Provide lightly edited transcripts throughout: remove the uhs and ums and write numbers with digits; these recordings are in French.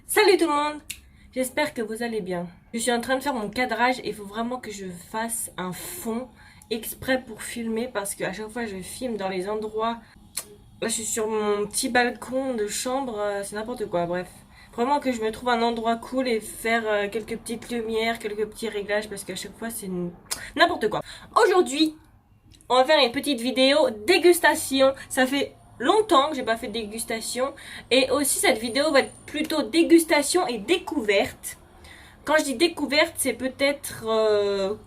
Salut tout le monde, j'espère que vous allez bien. Je suis en train de faire mon cadrage et il faut vraiment que je fasse un fond exprès pour filmer parce qu'à chaque fois je filme dans les endroits. Là je suis sur mon petit balcon de chambre, c'est n'importe quoi, bref. Vraiment que je me trouve un endroit cool et faire quelques petites lumières, quelques petits réglages parce qu'à chaque fois c'est n'importe quoi. Aujourd'hui, on va faire une petite vidéo dégustation. Ça fait longtemps que j'ai pas fait de dégustation. Et aussi cette vidéo va être plutôt dégustation et découverte. Quand je dis découverte, c'est peut-être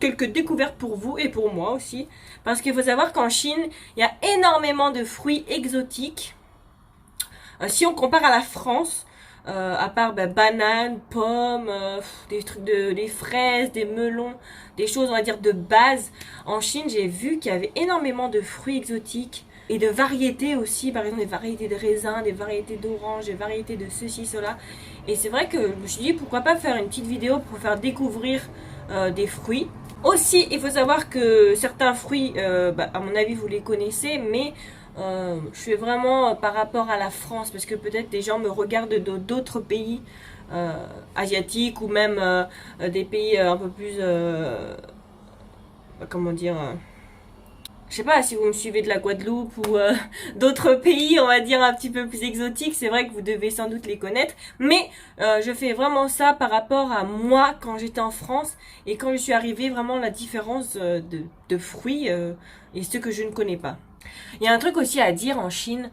quelques découvertes pour vous et pour moi aussi. Parce qu'il faut savoir qu'en Chine, il y a énormément de fruits exotiques. Si on compare à la France, à part bananes, pommes, des trucs des fraises, des melons, des choses on va dire de base. En Chine, j'ai vu qu'il y avait énormément de fruits exotiques et de variétés aussi, par exemple des variétés de raisins, des variétés d'oranges, des variétés de ceci, cela. Et c'est vrai que je me suis dit pourquoi pas faire une petite vidéo pour faire découvrir des fruits. Aussi, il faut savoir que certains fruits, à mon avis, vous les connaissez, mais je fais vraiment par rapport à la France, parce que peut-être des gens me regardent d'autres pays asiatiques ou même des pays un peu plus, comment dire, je sais pas si vous me suivez de la Guadeloupe ou d'autres pays, on va dire un petit peu plus exotiques, c'est vrai que vous devez sans doute les connaître, mais je fais vraiment ça par rapport à moi quand j'étais en France et quand je suis arrivée, vraiment la différence de fruits et ceux que je ne connais pas. Il y a un truc aussi à dire en Chine,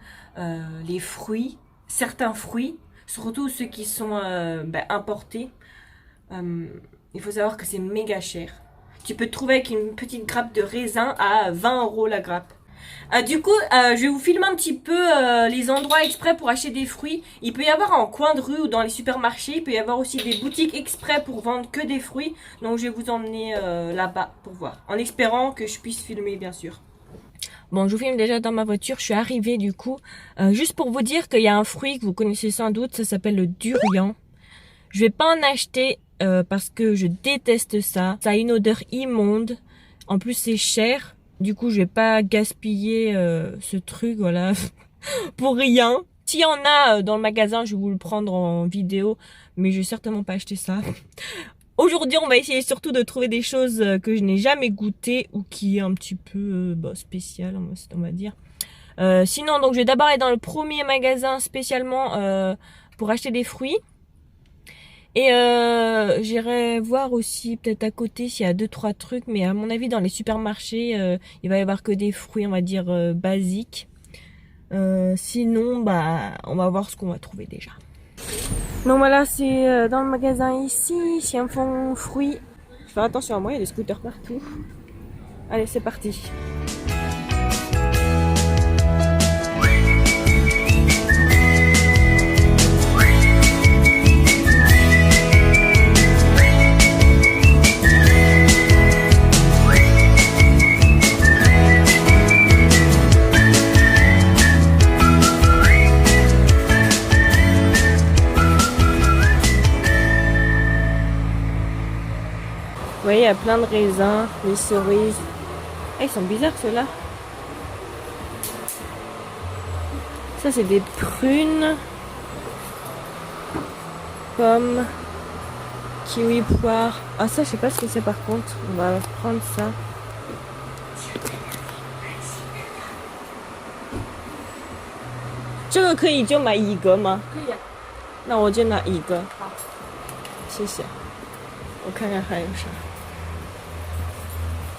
les fruits, certains fruits, surtout ceux qui sont importés, il faut savoir que c'est méga cher. Tu peux te trouver avec une petite grappe de raisin à 20 € la grappe. Du coup, je vais vous filmer un petit peu les endroits exprès pour acheter des fruits. Il peut y avoir en coin de rue ou dans les supermarchés. Il peut y avoir aussi des boutiques exprès pour vendre que des fruits. Donc je vais vous emmener là-bas pour voir. En espérant que je puisse filmer bien sûr. Bon, je vous filme déjà dans ma voiture. Je suis arrivée du coup. Juste pour vous dire qu'il y a un fruit que vous connaissez sans doute. Ça s'appelle le durian. Je vais pas en acheter parce que je déteste ça. Ça a une odeur immonde. En plus, c'est cher. Du coup, je vais pas gaspiller ce truc, voilà, pour rien. S'il y en a dans le magasin, je vais vous le prendre en vidéo. Mais je vais certainement pas acheter ça. Aujourd'hui, on va essayer surtout de trouver des choses que je n'ai jamais goûtées ou qui est un petit peu spécial, on va dire. Sinon, donc, je vais d'abord aller dans le premier magasin spécialement pour acheter des fruits. Et j'irai voir aussi peut-être à côté s'il y a 2-3 trucs, mais à mon avis dans les supermarchés il va y avoir que des fruits on va dire basiques. Sinon on va voir ce qu'on va trouver déjà. Donc voilà, c'est dans le magasin ici, c'est un fond fruits. Je fais attention à moi, il y a des scooters partout. Allez, c'est parti. Vous voyez, il y a plein de raisins, des cerises. Ah, ils sont bizarres ceux-là. Ça, c'est des prunes, pommes, kiwi, poire. Ah, ça, je sais pas ce que c'est par contre. On va prendre ça. Ça, 可以就买一个吗？可以啊。那我就拿一个。好，谢谢。我看看还有啥。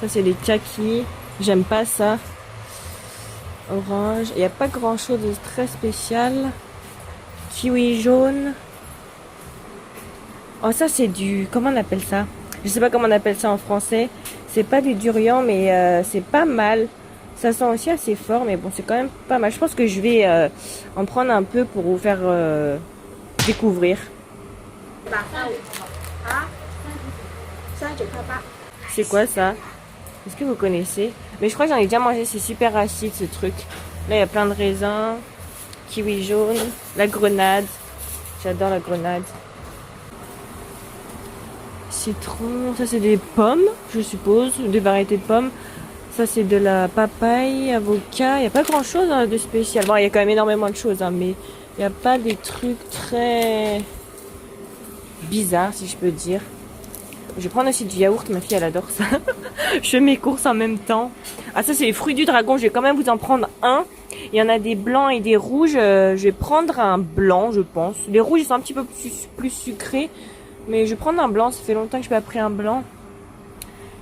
Ça c'est les kakis, j'aime pas ça. Orange, il n'y a pas grand chose de très spécial. Kiwi jaune. Oh ça c'est du, comment on appelle ça? Je sais pas comment on appelle ça en français. C'est pas du durian mais c'est pas mal. Ça sent aussi assez fort mais bon c'est quand même pas mal. Je pense que je vais en prendre un peu pour vous faire découvrir. C'est quoi ça? Est-ce que vous connaissez? Mais je crois que j'en ai déjà mangé, c'est super acide ce truc. Là il y a plein de raisins, kiwi jaune, la grenade. J'adore la grenade. Citron, ça c'est des pommes, je suppose, des variétés de pommes. Ça c'est de la papaye, avocat. Il n'y a pas grand chose de spécial. Bon, il y a quand même énormément de choses, hein, mais il n'y a pas des trucs très bizarre si je peux dire. Je vais prendre aussi du yaourt, ma fille elle adore ça. Je fais mes courses en même temps. Ah ça c'est les fruits du dragon, je vais quand même vous en prendre un. Il y en a des blancs et des rouges, je vais prendre un blanc je pense. Les rouges ils sont un petit peu plus sucrés. Mais je vais prendre un blanc, ça fait longtemps que je n'ai pas pris un blanc.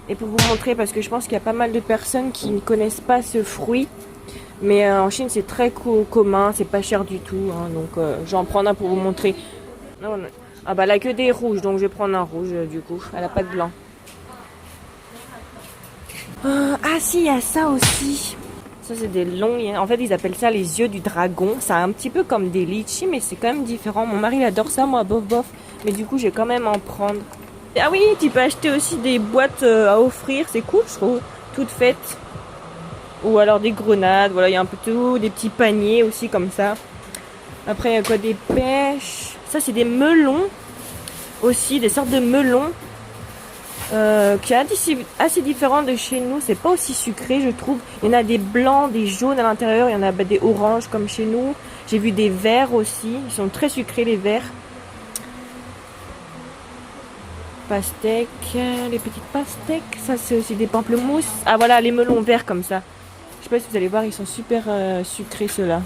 Et pour vous montrer, parce que je pense qu'il y a pas mal de personnes qui ne connaissent pas ce fruit. Mais en Chine c'est très commun, c'est pas cher du tout. Hein, donc je vais en prendre un pour vous montrer. Non, non. Ah bah elle a que des rouges, donc je vais prendre un rouge du coup. Elle a pas de blanc. Ah si, il y a ça aussi. Ça c'est des longs, en fait ils appellent ça les yeux du dragon. C'est un petit peu comme des litchis, mais c'est quand même différent. Mon mari il adore ça, moi bof bof. Mais du coup je vais quand même en prendre. Ah oui, tu peux acheter aussi des boîtes à offrir, c'est cool je trouve. Toutes faites. Ou alors des grenades, voilà, il y a un peu tout, des petits paniers aussi comme ça. Après il y a quoi, des pêches. Ça c'est des melons aussi, des sortes de melons. Qui est assez différent de chez nous. C'est pas aussi sucré je trouve. Il y en a des blancs, des jaunes à l'intérieur. Il y en a des oranges comme chez nous. J'ai vu des verts aussi. Ils sont très sucrés les verts. Pastèques. Les petites pastèques. Ça c'est aussi des pamplemousses. Ah voilà les melons verts comme ça. Je sais pas si vous allez voir. Ils sont super sucrés ceux-là.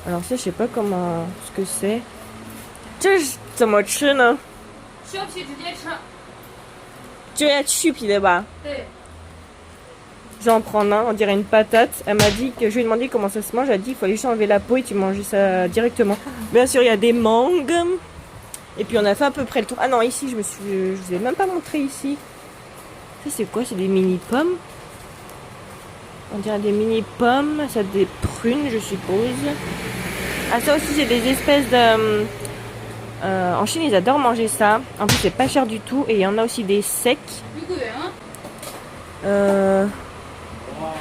Alors ça je sais pas comment ce que c'est. 这是怎么吃呢？削皮直接吃。就要去皮的吧？对。Je vais en prendre un, on dirait une patate. Elle m'a dit que je lui ai demandé comment ça se mange. Elle a dit qu'il fallait juste enlever la peau et tu manges ça directement. Bien sûr, il y a des mangues. Et puis on a fait à peu près le tour. Ah non, ici, je vous ai même pas montré ici. Ça, c'est quoi? C'est des mini pommes. On dirait des mini pommes. Ça, des prunes, je suppose. Ah, ça aussi, c'est des espèces de. En Chine, ils adorent manger ça. En plus, c'est pas cher du tout. Et il y en a aussi des secs.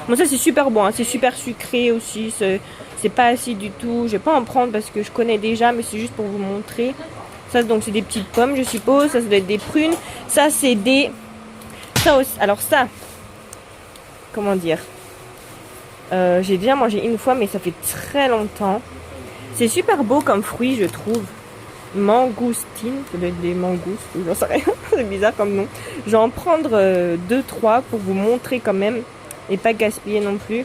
Bon, ça c'est super bon, hein. C'est super sucré aussi. C'est pas acide du tout. Je vais pas en prendre parce que je connais déjà, mais c'est juste pour vous montrer. Ça donc c'est des petites pommes, je suppose. Ça doit être des prunes. Ça c'est des. Ça aussi. Alors ça. Comment dire? J'ai déjà mangé une fois, mais ça fait très longtemps. C'est super beau comme fruit, je trouve. Mangoustine, ça doit être des mangoustes, j'en sais rien, c'est bizarre comme nom. Je vais en prendre 2-3 pour vous montrer quand même et pas gaspiller non plus.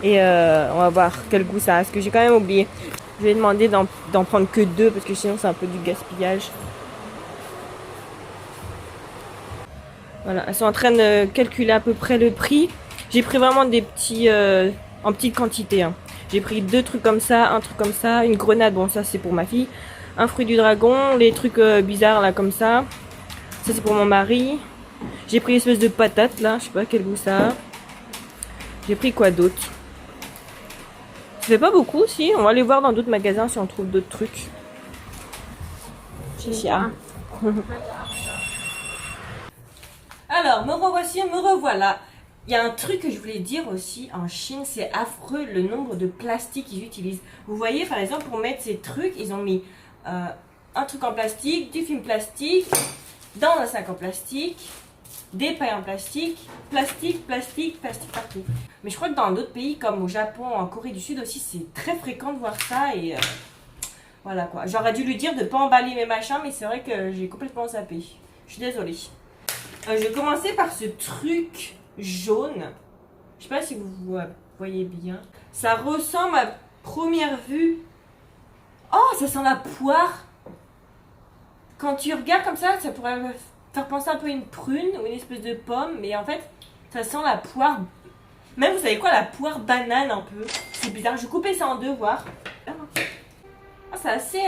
Et on va voir quel goût ça a, parce que j'ai quand même oublié. Je vais demander d'en prendre que 2 parce que sinon c'est un peu du gaspillage. Voilà, elles sont en train de calculer à peu près le prix. J'ai pris vraiment des petits, en petite quantité. Hein. J'ai pris 2 trucs comme ça, un truc comme ça, une grenade, bon ça c'est pour ma fille. Un fruit du dragon, les trucs bizarres là comme ça. Ça c'est pour mon mari. J'ai pris une espèce de patate là, je sais pas quel goût ça a. J'ai pris quoi d'autre? Ça fait pas beaucoup si, on va aller voir dans d'autres magasins si on trouve d'autres trucs. Chichia. Alors, me revoici, me revoilà. Il y a un truc que je voulais dire aussi, en Chine, c'est affreux le nombre de plastique qu'ils utilisent. Vous voyez, par exemple, pour mettre ces trucs, ils ont mis un truc en plastique, du film plastique, dans un sac en plastique, des pailles en plastique, plastique partout. Mais je crois que dans d'autres pays, comme au Japon, en Corée du Sud aussi, c'est très fréquent de voir ça et voilà quoi. J'aurais dû lui dire de ne pas emballer mes machins, mais c'est vrai que j'ai complètement zappé. Je suis désolée. Je vais commencer par ce truc jaune. Je sais pas si vous voyez bien. Ça ressemble à première vue. Oh, ça sent la poire. Quand tu regardes comme ça pourrait faire penser un peu à une prune ou une espèce de pomme. Mais en fait, ça sent la poire. Même, vous savez quoi, la poire banane un peu. C'est bizarre. Je vais couper ça en deux, voir. Ah, c'est assez...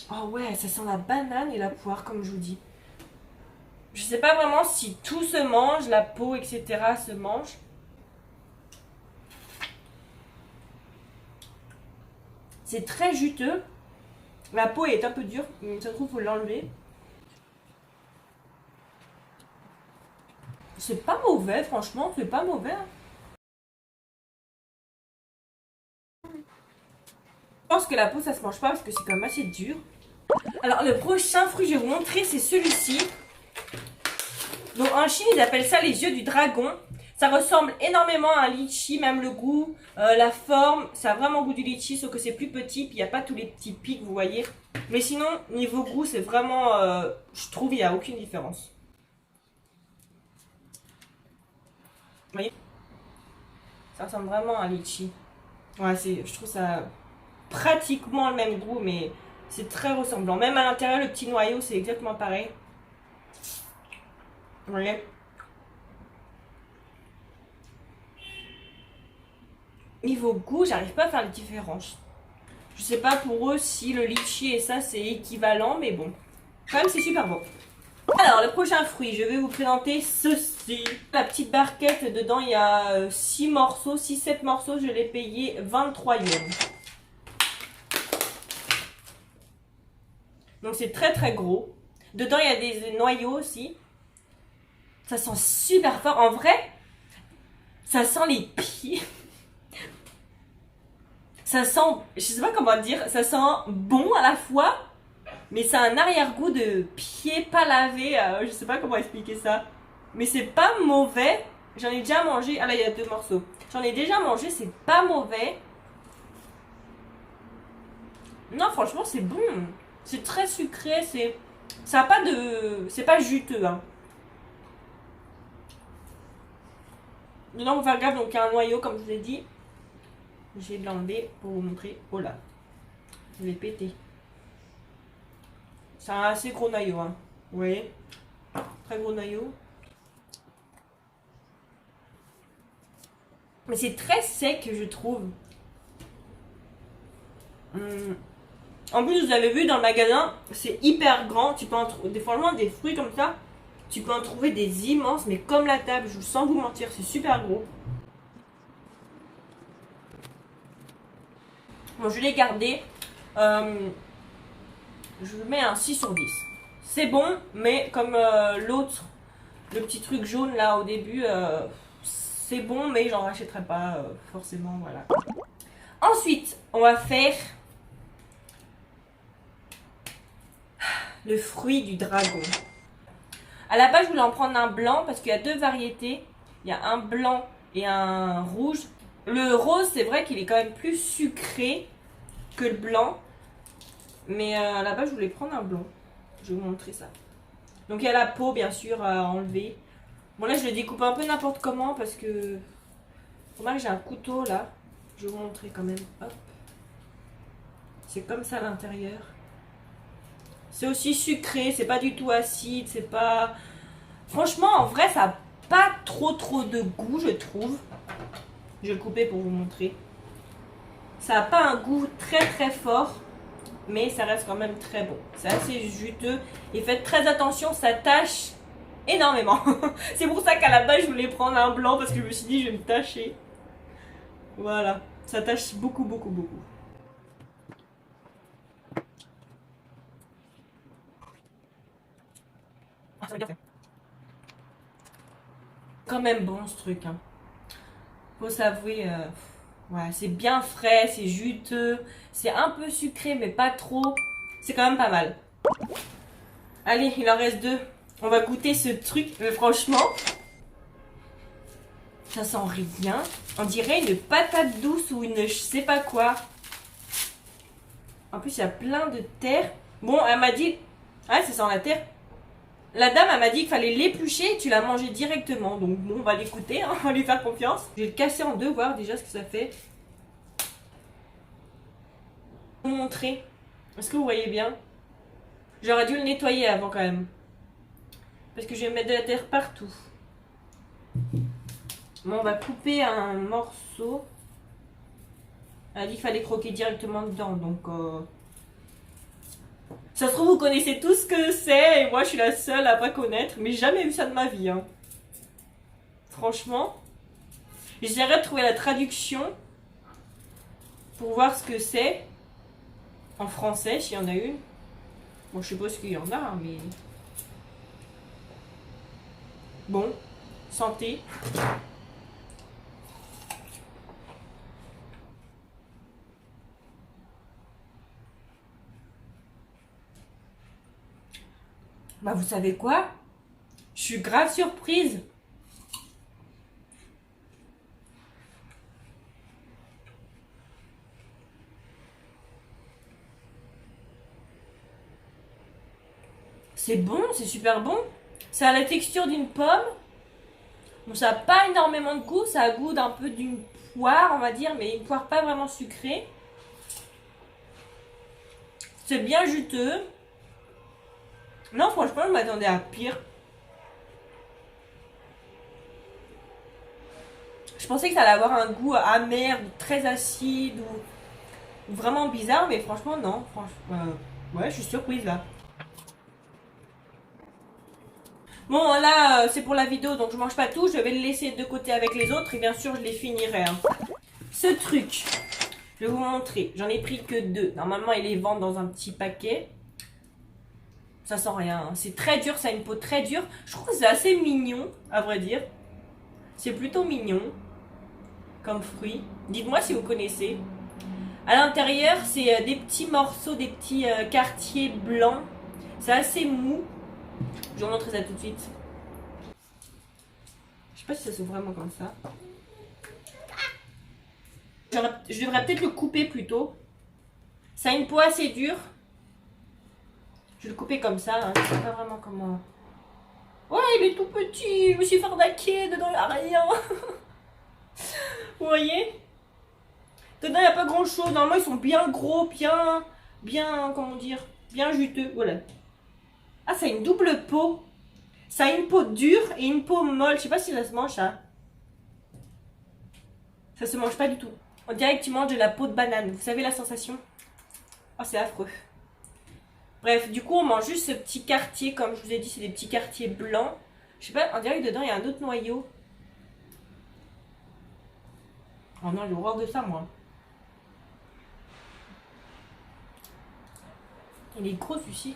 Oh ouais, ça sent la banane et la poire, comme je vous dis. Je sais pas vraiment si tout se mange, la peau, etc. se mange. C'est très juteux. La peau est un peu dure, mais ça se trouve, faut l'enlever. C'est pas mauvais, franchement, c'est pas mauvais. Je pense que la peau, ça se mange pas parce que c'est quand même assez dur. Alors, le prochain fruit que je vais vous montrer, c'est celui-ci. Donc, en Chine, ils appellent ça les yeux du dragon. Ça ressemble énormément à un litchi, même le goût, la forme, ça a vraiment le goût du litchi, sauf que c'est plus petit, puis il n'y a pas tous les petits pics, vous voyez. Mais sinon, niveau goût, c'est vraiment, je trouve, il n'y a aucune différence. Vous voyez? Ça ressemble vraiment à un litchi. Ouais, je trouve ça pratiquement le même goût, mais c'est très ressemblant. Même à l'intérieur, le petit noyau, c'est exactement pareil. Vous voyez? Niveau goût, j'arrive pas à faire la différence. Je sais pas pour eux si le litchi et ça c'est équivalent, mais bon. Quand même, c'est super bon. Alors, le prochain fruit, je vais vous présenter ceci. La petite barquette, dedans il y a 6 morceaux, 6-7 morceaux, je l'ai payé 23 yens. Donc c'est très très gros. Dedans il y a des noyaux aussi. Ça sent super fort. En vrai, ça sent les pieds. Ça sent, je sais pas comment dire, ça sent bon à la fois, mais ça a un arrière-goût de pied pas lavé. Je sais pas comment expliquer ça. Mais c'est pas mauvais. J'en ai déjà mangé. Ah là, il y a 2 morceaux. J'en ai déjà mangé, c'est pas mauvais. Non, franchement, c'est bon. C'est très sucré, ça a pas de, c'est pas juteux, hein. Dedans, on va faire gaffe, donc il y a un noyau, comme je vous ai dit. Je vais l'enlever pour vous montrer. Oh là, je vais péter. C'est un assez gros noyau, hein. Vous voyez? Très gros noyau. Mais c'est très sec, je trouve. En plus, vous avez vu dans le magasin, c'est hyper grand. Tu peux en trouver, franchement, des fruits comme ça, tu peux en trouver des immenses, mais comme la table, je vous sens vous mentir, c'est super gros. Bon, je l'ai gardé. Je mets un 6 sur 10. C'est bon, mais comme l'autre, le petit truc jaune là au début, c'est bon, mais j'en rachèterai pas forcément, voilà. Ensuite, on va faire le fruit du dragon. À la base, je voulais en prendre un blanc parce qu'il y a 2 variétés. Il y a un blanc et un rouge. Le rose, c'est vrai qu'il est quand même plus sucré que le blanc. Mais à la base, je voulais prendre un blanc. Je vais vous montrer ça. Donc, il y a la peau, bien sûr, à enlever. Bon, là, je le découpe un peu n'importe comment parce que... Remarque, j'ai un couteau, là. Je vais vous montrer quand même. Hop. C'est comme ça à l'intérieur. C'est aussi sucré, c'est pas du tout acide, c'est pas... Franchement, en vrai, ça n'a pas trop de goût, je trouve. Je vais le couper pour vous montrer. Ça n'a pas un goût très fort, mais ça reste quand même très bon. C'est assez juteux. Et faites très attention, ça tâche énormément. C'est pour ça qu'à la base, je voulais prendre un blanc, parce que je me suis dit, je vais me tâcher. Voilà, ça tâche beaucoup. Ah, ça va bien fait. Quand même bon ce truc, hein. Faut s'avouer, ouais, c'est bien frais, c'est juteux, c'est un peu sucré mais pas trop. C'est quand même pas mal. Allez, il en reste 2. On va goûter ce truc, mais franchement, ça sent rien. On dirait une patate douce ou une je sais pas quoi. En plus, il y a plein de terre. Bon, elle m'a dit, ah, ça sent la terre. La dame, elle m'a dit qu'il fallait l'éplucher et tu la mangeais directement. Donc bon, on va l'écouter, hein, on va lui faire confiance. Je vais le casser en 2, voir déjà ce que ça fait. Vous montrer. Est-ce que vous voyez bien? J'aurais dû le nettoyer avant quand même. Parce que je vais mettre de la terre partout. Bon, on va couper un morceau. Elle a dit qu'il fallait croquer directement dedans, donc... Ça se trouve, vous connaissez tout ce que c'est, et moi, je suis la seule à pas connaître, mais j'ai jamais vu ça de ma vie, hein. Franchement. J'essaierai de trouver la traduction pour voir ce que c'est en français, s'il y en a une. Bon, je suppose qu'il y en a, mais... Bon, santé. Bah, vous savez quoi? Je suis grave surprise. C'est bon, c'est super bon. Ça a la texture d'une pomme. Bon, ça n'a pas énormément de goût. Ça a goût d'un peu d'une poire, on va dire, mais une poire pas vraiment sucrée. C'est bien juteux. Non, franchement, je m'attendais à pire. Je pensais que ça allait avoir un goût amer, très acide ou vraiment bizarre, mais franchement, non. Franchement, ouais, je suis surprise là. Bon, là, c'est pour la vidéo, donc je mange pas tout. Je vais le laisser de côté avec les autres et bien sûr, je les finirai. Hein. Ce truc, je vais vous montrer. J'en ai pris que 2. Normalement, ils les vendent dans un petit paquet. Ça sent rien. Hein. C'est très dur, ça a une peau très dure. Je trouve que c'est assez mignon, à vrai dire. C'est plutôt mignon comme fruit. Dites-moi si vous connaissez. À l'intérieur, c'est des petits morceaux, des petits quartiers blancs. C'est assez mou. Je vais vous montrer ça tout de suite. Je sais pas si ça s'ouvre vraiment comme ça. Je devrais peut-être le couper plutôt. Ça a une peau assez dure. Je vais le couper comme ça. Hein. Je sais pas vraiment comment. Ouais, il est tout petit. Je me suis fait arnaquer. Dedans, il n'y a rien. Vous voyez? Dedans, il n'y a pas grand chose. Normalement, ils sont bien gros, bien, comment dire, bien juteux. Voilà. Ah, ça a une double peau. Ça a une peau dure et une peau molle. Je sais pas si ça se mange, ça. Ça se mange pas du tout. On dirait que tu manges de la peau de banane. Vous savez la sensation? Oh, c'est affreux. Bref, du coup, on mange juste ce petit quartier. Comme je vous ai dit, c'est des petits quartiers blancs. Je sais pas, on dirait que dedans, il y a un autre noyau. Oh non, j'ai horreur de ça, moi. Il est gros, celui-ci.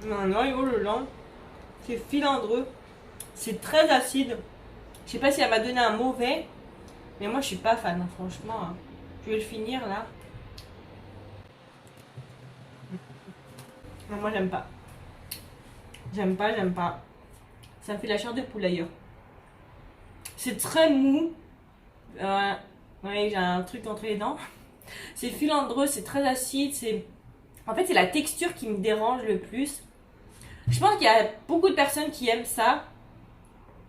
Un noyau dedans. C'est filandreux. C'est très acide. Je sais pas si elle m'a donné un mauvais. Mais moi, je suis pas fan, hein, franchement. Hein. Je vais le finir, là. Non, moi, j'aime pas. J'aime pas. Ça me fait la chair de poule, d'ailleurs. C'est très mou. Ouais, j'ai un truc entre les dents. C'est filandreux, c'est très acide. En fait, c'est la texture qui me dérange le plus. Je pense qu'il y a beaucoup de personnes qui aiment ça.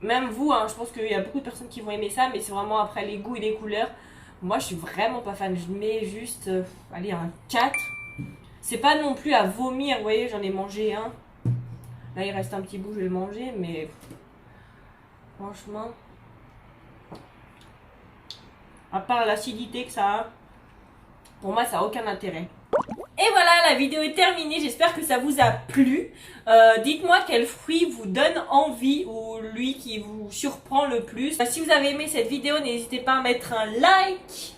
Même vous, hein, je pense qu'il y a beaucoup de personnes qui vont aimer ça. Mais c'est vraiment après les goûts et les couleurs. Moi, je suis vraiment pas fan. Je mets juste, allez, un 4. C'est pas non plus à vomir. Vous voyez, j'en ai mangé un. Là, il reste un petit bout, je vais le manger. Mais franchement, à part l'acidité que ça a, pour moi, ça n'a aucun intérêt. Et voilà, la vidéo est terminée. J'espère que ça vous a plu. Dites-moi quel fruit vous donne envie ou lui qui vous surprend le plus. Si vous avez aimé cette vidéo, n'hésitez pas à mettre un like.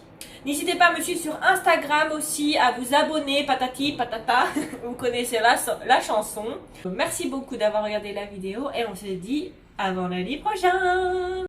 N'hésitez pas à me suivre sur Instagram aussi, à vous abonner, patati patata. Vous connaissez la chanson. Merci beaucoup d'avoir regardé la vidéo et on se dit à vendredi prochain.